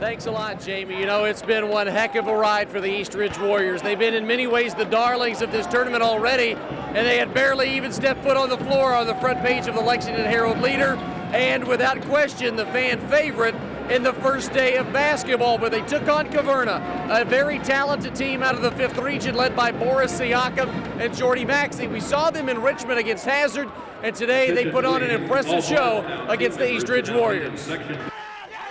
Thanks a lot, Jamie. You know, it's been one heck of a ride for the East Ridge Warriors. They've been in many ways the darlings of this tournament already, and they had barely even stepped foot on the floor on the front page of the Lexington Herald Leader, and without question, the fan favorite in the first day of basketball. But they took on Caverna, a very talented team out of the 5th region led by Boris Siakam and Jordy Maxey. We saw them in Richmond against Hazard, and today they put on an impressive show against the East Ridge Warriors.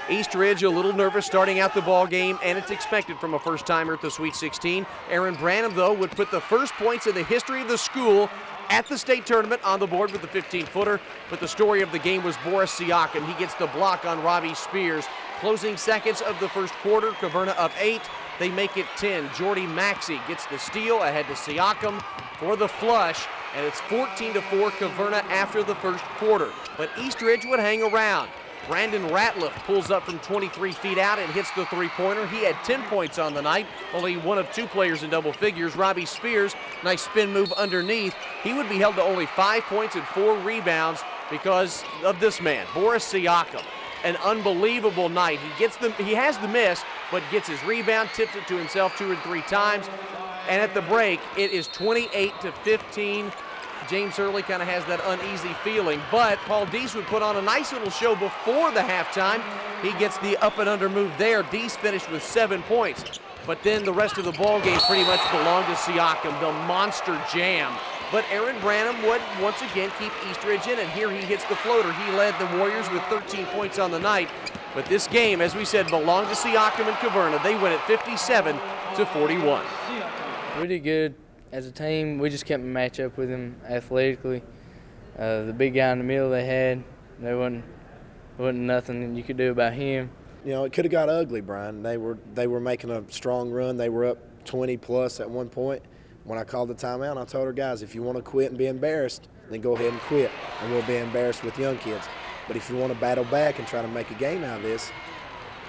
East Ridge a little nervous starting out the ball game, and it's expected from a first-timer at the Sweet 16. Aaron Branham, though, would put the first points in the history of the school at the state tournament on the board with the 15-footer. But the story of the game was Boris Siakam. He gets the block on Robbie Spears. Closing seconds of the first quarter, Caverna up 8. They make it 10. Jordy Maxey gets the steal ahead to Siakam for the flush, and it's 14-4 Caverna after the first quarter. But East Ridge would hang around. Brandon Ratliff pulls up from 23 feet out and hits the three-pointer. He had 10 points on the night, only one of 2 players in double figures. Robbie Spears, nice spin move underneath. He would be held to only 5 points and 4 rebounds because of this man, Boris Siakam. An unbelievable night. He has the miss, but gets his rebound, tips it to himself 2 or 3 times. And at the break, it is 28-15. James Hurley kind of has that uneasy feeling, but Paul Deese would put on a nice little show before the halftime. He gets the up and under move there. Deese finished with 7 points, but then the rest of the ball game pretty much belonged to Siakam, the monster jam. But Aaron Branham would once again keep East Ridge in, and here he hits the floater. He led the Warriors with 13 points on the night, but this game, as we said, belonged to Siakam and Caverna. They win it 57-41. We did good. As a team, we just kept match up with them athletically. The big guy in the middle they had, there wasn't nothing you could do about him. You know, it could have got ugly, Brian. They were making a strong run. They were up 20 plus at one point. When I called the timeout, I told our guys, if you want to quit and be embarrassed, then go ahead and quit, and we'll be embarrassed with young kids. But if you want to battle back and try to make a game out of this,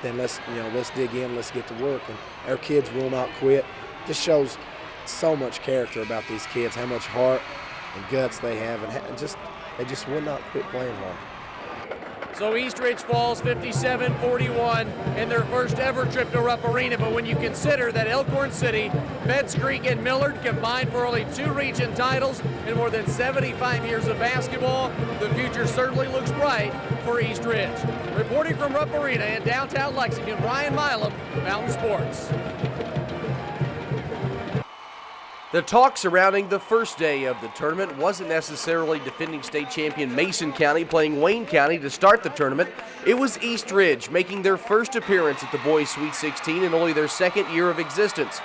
then let's dig in, let's get to work. And our kids will not quit. This shows so much character about these kids, how much heart and guts they have, and they just would not quit playing hard. So East Ridge falls 57-41 in their first ever trip to Rupp Arena, but when you consider that Elkhorn City, Feds Creek, and Millard combined for only 2 region titles in more than 75 years of basketball, the future certainly looks bright for East Ridge. Reporting from Rupp Arena in downtown Lexington, Ryan Milam, Mountain Sports. The talk surrounding the first day of the tournament wasn't necessarily defending state champion Mason County playing Wayne County to start the tournament. It was East Ridge making their first appearance at the Boys Sweet 16 in only their 2nd year of existence.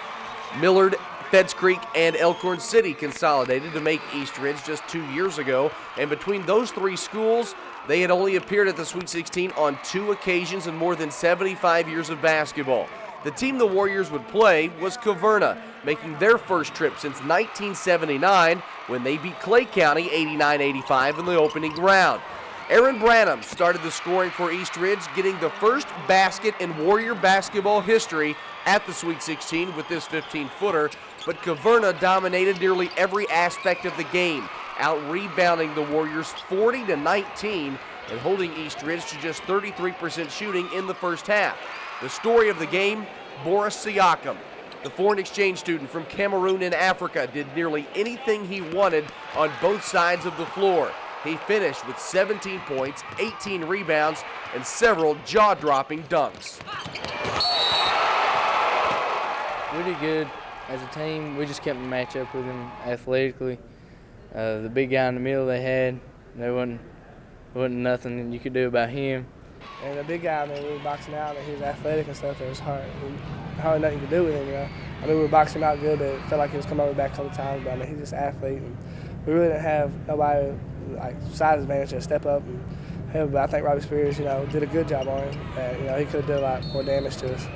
Millard, Feds Creek, and Elkhorn City consolidated to make East Ridge just 2 years ago, and between those 3 schools, they had only appeared at the Sweet 16 on 2 occasions in more than 75 years of basketball. The team the Warriors would play was Caverna, making their first trip since 1979 when they beat Clay County 89-85 in the opening round. Aaron Branham started the scoring for East Ridge, getting the first basket in Warrior basketball history at the Sweet 16 with this 15-footer, but Caverna dominated nearly every aspect of the game, out-rebounding the Warriors 40-19 and holding East Ridge to just 33% shooting in the first half. The story of the game, Boris Siakam, the foreign exchange student from Cameroon in Africa, did nearly anything he wanted on both sides of the floor. He finished with 17 points, 18 rebounds, and several jaw-dropping dunks. We did good. As a team, we just kept match up with them athletically. The big guy in the middle they had, there wasn't nothing you could do about him. And the big guy, I mean, we were boxing out, and he was athletic and stuff. It was hardly nothing to do with him, you know. I mean, we were boxing him out good, but it felt like he was coming over back a couple times. But I mean, he's just an athlete, and we really didn't have nobody like size advantage to step up and help. But I think Robbie Spears, you know, did a good job on him. He could have done a lot more damage to us.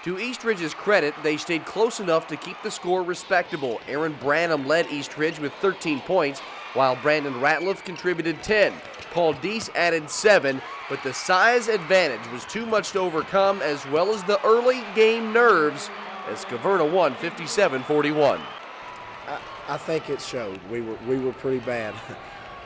To East Ridge's credit, they stayed close enough to keep the score respectable. Aaron Branham led East Ridge with 13 points, while Brandon Ratliff contributed 10. Paul Deese added 7, but the size advantage was too much to overcome, as well as the early game nerves, as Caverna won 57-41. I think it showed. We were pretty bad.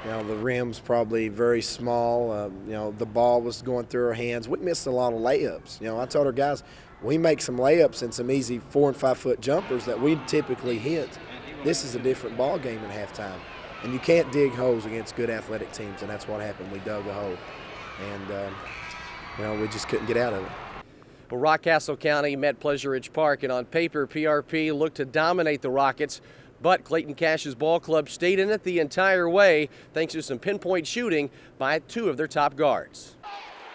You know, the rim's probably very small. You know, the ball was going through our hands. We missed a lot of layups. You know, I told our guys, we make some layups and some easy 4- and 5-foot jumpers that we typically hit. This is a different ball game at halftime. And you can't dig holes against good athletic teams, and that's what happened. We dug a hole, and you know, we just couldn't get out of it. Well, Rockcastle County met Pleasure Ridge Park, and on paper, PRP looked to dominate the Rockets, but Clayton Cash's ball club stayed in it the entire way thanks to some pinpoint shooting by 2 of their top guards.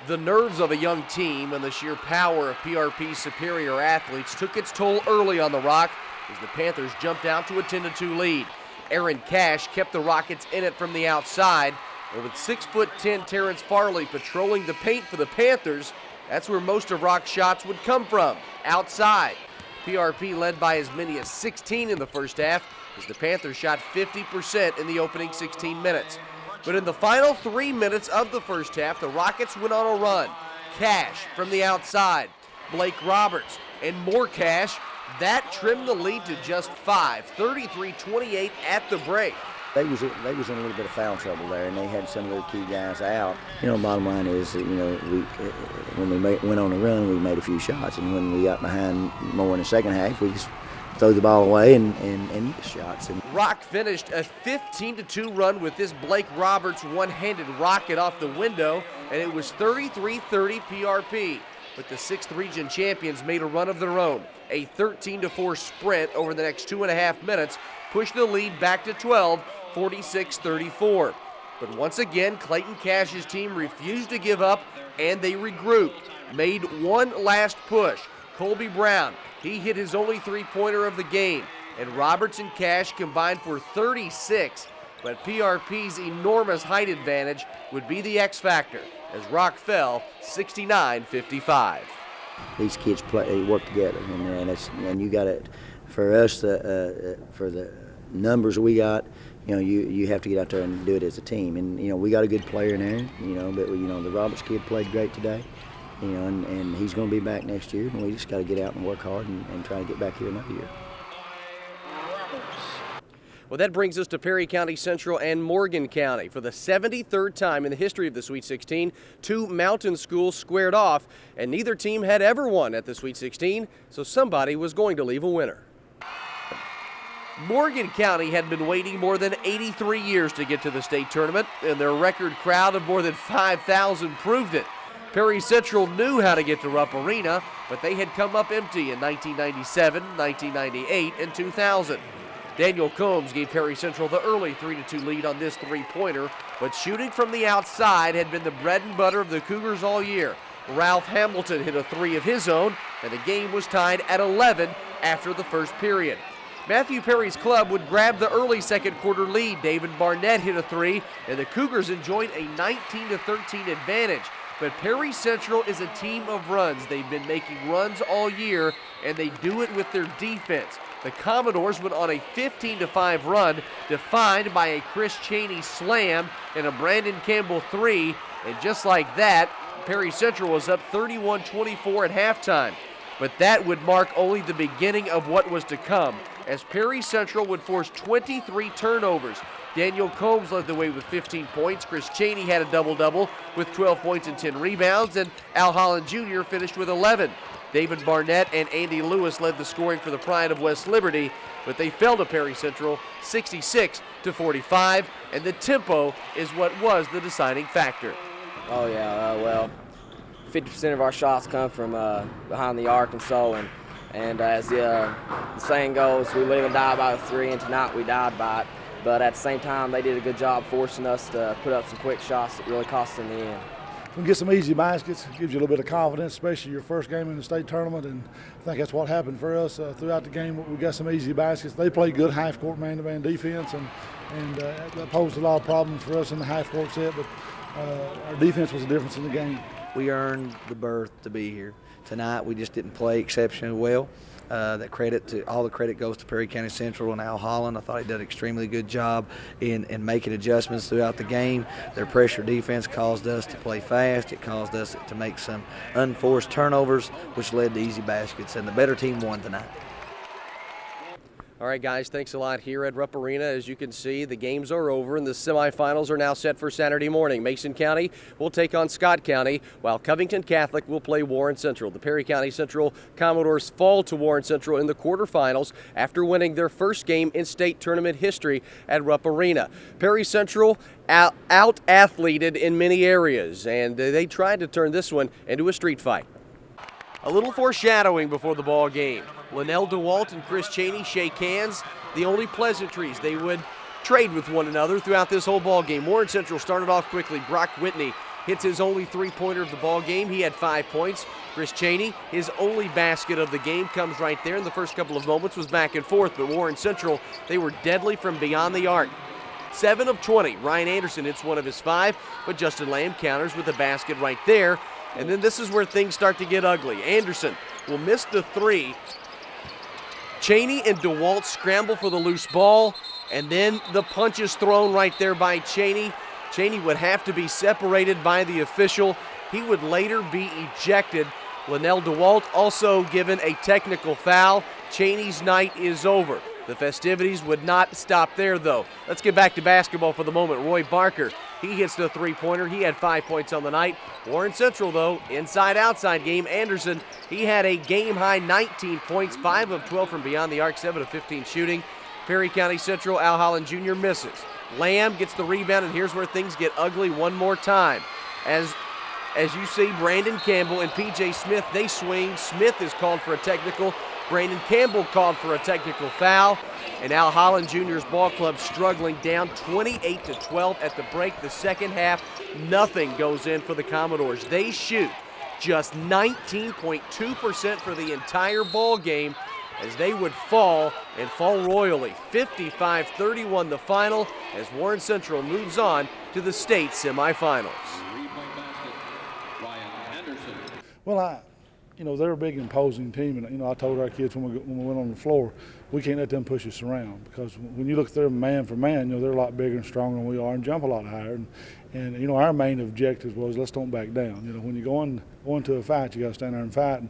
The nerves of a young team and the sheer power of PRP's superior athletes took its toll early on the Rock as the Panthers jumped out to a 10-2 lead. Aaron Cash kept the Rockets in it from the outside, and with 6'10" Terrence Farley patrolling the paint for the Panthers, that's where most of Rock's shots would come from, outside. PRP led by as many as 16 in the first half as the Panthers shot 50% in the opening 16 minutes. But in the final 3 minutes of the first half, the Rockets went on a run. Cash from the outside, Blake Roberts, and more Cash. That trimmed the lead to just 5, 33-28 at the break. They was in a little bit of foul trouble there, and they had some of their key guys out. You know, bottom line is that, you know, when we went on a run, we made a few shots, and when we got behind more in the second half, we just throw the ball away and get shots. And Rock finished a 15-2 run with this Blake Roberts one-handed rocket off the window, and it was 33-30 PRP. But the 6th region champions made a run of their own. A 13-4 sprint over the next 2.5 minutes pushed the lead back to 12, 46-34. But once again, Clayton Cash's team refused to give up, and they regrouped, made one last push. Colby Brown, he hit his only 3-pointer of the game, and Roberts and Cash combined for 36. But PRP's enormous height advantage would be the X factor as Rock fell 69-55. these kids work together, and you got to, for us, for the numbers we got, you know, you have to get out there and do it as a team. And you know, we got a good player in there, you know, but you know, the Roberts kid played great today, you know, and he's going to be back next year, and we just got to get out and work hard and try to get back here another year. Well, that brings us to Perry County Central and Morgan County. For the 73rd time in the history of the Sweet 16, two mountain schools squared off, and neither team had ever won at the Sweet 16, so somebody was going to leave a winner. Morgan County had been waiting more than 83 years to get to the state tournament, and their record crowd of more than 5,000 proved it. Perry Central knew how to get to Rupp Arena, but they had come up empty in 1997, 1998, and 2000. Daniel Combs gave Perry Central the early 3-2 lead on this three-pointer, but shooting from the outside had been the bread and butter of the Cougars all year. Ralph Hamilton hit a three of his own, and the game was tied at 11 after the first period. Matthew Perry's club would grab the early second quarter lead. David Barnett hit a three, and the Cougars enjoyed a 19-13 advantage. But Perry Central is a team of runs. They've been making runs all year, and they do it with their defense. The Commodores went on a 15-5 run, defined by a Chris Chaney slam and a Brandon Campbell three. And just like that, Perry Central was up 31-24 at halftime. But that would mark only the beginning of what was to come, as Perry Central would force 23 turnovers. Daniel Combs led the way with 15 points. Chris Chaney had a double-double with 12 points and 10 rebounds, and Al Holland Jr. finished with 11. David Barnett and Andy Lewis led the scoring for the Pride of West Liberty, but they fell to Perry Central 66-45, and the tempo is what was the deciding factor. Oh yeah, well, 50% of our shots come from behind the arc and so, and as the saying goes, we live and die by the three, and tonight we died by it. But at the same time, they did a good job forcing us to put up some quick shots that really cost in the end. We get some easy baskets, it gives you a little bit of confidence, especially your first game in the state tournament, and I think that's what happened for us throughout the game. We got some easy baskets. They play good half-court man-to-man defense, and that posed a lot of problems for us in the half-court set, but our defense was the difference in the game. We earned the berth to be here. Tonight we just didn't play exceptionally well. All the credit goes to Perry County Central and Al Holland. I thought he did an extremely good job in making adjustments throughout the game. Their pressure defense caused us to play fast. It caused us to make some unforced turnovers, which led to easy baskets, and the better team won tonight. All right, guys, thanks a lot here at Rupp Arena. As you can see, the games are over, and the semifinals are now set for Saturday morning. Mason County will take on Scott County, while Covington Catholic will play Warren Central. The Perry County Central Commodores fall to Warren Central in the quarterfinals after winning their first game in state tournament history at Rupp Arena. Perry Central out-athleted in many areas, and they tried to turn this one into a street fight. A little foreshadowing before the ball game. Linnell DeWalt and Chris Cheney shake hands. The only pleasantries they would trade with one another throughout this whole ball game. Warren Central started off quickly. Brock Whitney hits his only three-pointer of the ball game. He had 5 points. Chris Cheney, his only basket of the game, comes right there. In the first couple of moments was back and forth, but Warren Central, they were deadly from beyond the arc. 7 of 20. Ryan Anderson hits one of his 5, but Justin Lamb counters with a basket right there. And then this is where things start to get ugly. Anderson will miss the 3. Cheney and DeWalt scramble for the loose ball, and then the punch is thrown right there by Cheney. Cheney would have to be separated by the official. He would later be ejected. Linnell DeWalt also given a technical foul. Cheney's night is over. The festivities would not stop there, though. Let's get back to basketball for the moment. Roy Barker, he hits the three-pointer. He had 5 points on the night. Warren Central, though, inside-outside game. Anderson, he had a game-high 19 points, 5 of 12 from beyond the arc, 7 of 15 shooting. Perry County Central, Al Holland Jr. misses. Lamb gets the rebound, and here's where things get ugly one more time. As you see, Brandon Campbell and P.J. Smith, they swing. Smith is called for a technical. Brandon Campbell called for a technical foul, and Al Holland Jr.'s ball club struggling, down 28-12 at the break. The second half, nothing goes in for the Commodores. They shoot just 19.2% for the entire ball game, as they would fall and fall royally. 55-31 the final, as Warren Central moves on to the state semifinals. Well, they're a big imposing team, and I told our kids when we went on the floor, we can't let them push us around, because when you look at them man for man, they're a lot bigger and stronger than we are and jump a lot higher. And our main objective was, let's don't back down. When you go into a fight, you got to stand there and fight,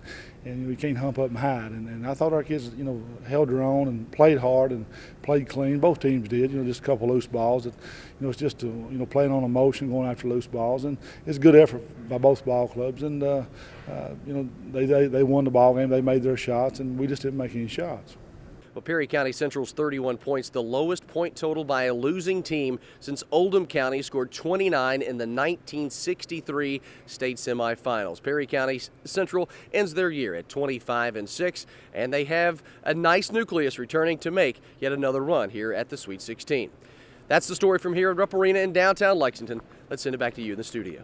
and you can't hump up and hide. And I thought our kids, held their own and played hard and played clean. Both teams did. Just a couple loose balls. It's just playing on emotion, going after loose balls, and it's a good effort by both ball clubs. And they won the ball game. They made their shots, and we just didn't make any shots. Well, Perry County Central's 31 points, the lowest point total by a losing team since Oldham County scored 29 in the 1963 state semifinals. Perry County Central ends their year at 25-6, and they have a nice nucleus returning to make yet another run here at the Sweet 16. That's the story from here at Rupp Arena in downtown Lexington. Let's send it back to you in the studio.